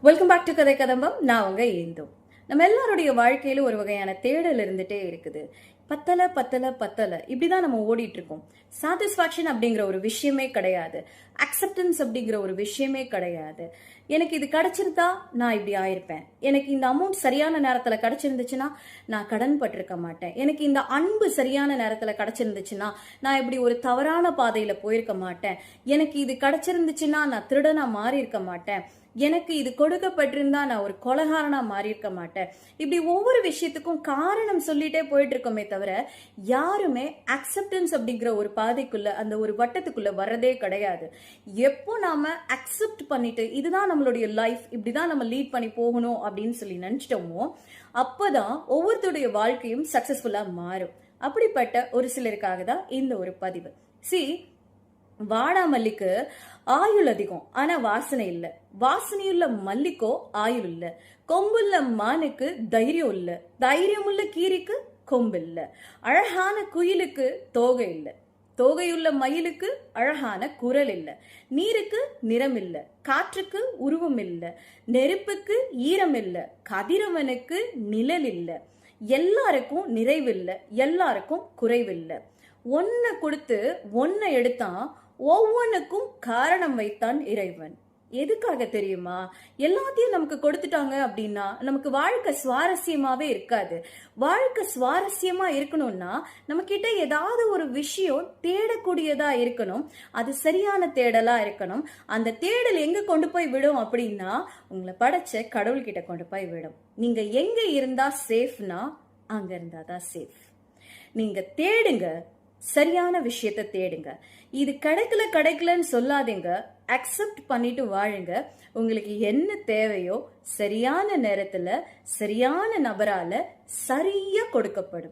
Welcome back to கதை கதம்பம். நான் உங்க ஏந்தோ. நம்ம எல்லாருடைய வாழ்க்கையில ஒரு வகையான தேடல் இருந்துட்டே இருக்குது. பத்தல பத்தல பத்தல இப்படிதான் நம்ம ஓடிட்டு இருக்கோம். சாட்டிஸ்பாக்சன் அப்படிங்கிற ஒரு விஷயமே கிடையாது. அக்செப்டன்ஸ் அப்படிங்கிற ஒரு விஷயமே கிடையாது. எனக்கு இது கிடைச்சிருந்தா நான் இப்படி ஆயிருப்பேன். எனக்கு இந்த அமௌண்ட் சரியான நேரத்துல கிடைச்சிருந்துச்சுன்னா நான் கடன் பட்டிருக்க மாட்டேன். எனக்கு இந்த அன்பு சரியான நேரத்துல கிடைச்சிருந்துச்சுன்னா நான் இப்படி ஒரு தவறான பாதையில போயிருக்க மாட்டேன். எனக்கு இது கிடைச்சிருந்துச்சுன்னா நான் திருடனா மாறி இருக்க மாட்டேன். எனக்கு இது கொடுக்கப்பட்டிருந்தா நான் ஒரு கொலகாரனா மாறி இருக்க மாட்டேன். இப்படி ஒவ்வொரு விஷயத்துக்கும் காரணம் சொல்லிட்டே போயிட்டு இருக்கோமே தவிர யாருமே அக்செப்டன்ஸ் அப்படிங்கிற ஒரு பாதைக்குள்ள, அந்த ஒரு வட்டத்துக்குள்ள வர்றதே கிடையாது. எப்போ நாம அக்செப்ட் பண்ணிட்டு இதுதான் நம்மளுடைய லைஃப், இப்படிதான் நம்ம லீட் பண்ணி போகணும் அப்படின்னு சொல்லி நினைச்சிட்டோமோ அப்பதான் ஒவ்வொருத்தருடைய வாழ்க்கையும் சக்சஸ்ஃபுல்லா மாறும். அப்படிப்பட்ட ஒரு சிலருக்காக தான் இந்த ஒரு பதிவு. வாடாமல்லிக்கு ஆயுள் அதிகம், ஆனா வாசனை இல்ல. வாசனையுள்ள மல்லிக்கோ ஆயுள் இல்ல. கொம்புள்ள மானுக்கு தைரியம் இல்ல. தைரியமுள்ள கீரிக்கு கொம்பு இல்ல. அழகான குயிலுக்கு தோகை இல்ல. தோகையுள்ள மயிலுக்கு அழகான குரல் இல்ல. நீருக்கு நிறம் இல்ல. காற்றுக்கு உருவம் இல்ல. நெருப்புக்கு ஈரம் இல்ல. கதிரவனுக்கு நிழல் இல்ல. எல்லாருக்கும் நிறைவில்லை, எல்லாருக்கும் குறைவில்லை. ஒன்ன கொடுத்து ஒன்ன எடுத்தான், ஒவ்வொன்னுக்கும் காரணம் வைத்தான் இறைவன். எதுக்காக தெரியுமா? எல்லாத்தையும் நமக்கு கொடுத்துட்டாங்க அப்படின்னா நமக்கு வாழ்க்கை சுவாரஸ்யமாவே இருக்காது. வாழ்க்கை சுவாரஸ்யமா இருக்கணும்னா நம்ம கிட்ட ஏதாவது ஒரு விஷயம் தேடக்கூடியதா இருக்கணும். அது சரியான தேடலா இருக்கணும். அந்த தேடல் எங்க கொண்டு போய் விடும் அப்படின்னா உங்களை படைச்ச கடவுள்கிட்ட கொண்டு போய் விடும். நீங்க எங்க இருந்தா சேஃப்னா அங்க இருந்தாதான் சேஃப். நீங்க தேடுங்க, சரியான விஷயத்த தேடுங்க. இது கிடைக்கலன்னு சொல்லாதீங்க. அக்செப்ட் பண்ணிட்டு வாழுங்க. உங்களுக்கு என்ன தேவையோ சரியான நேரத்துல சரியான நபரால சரியா கொடுக்கப்படும்.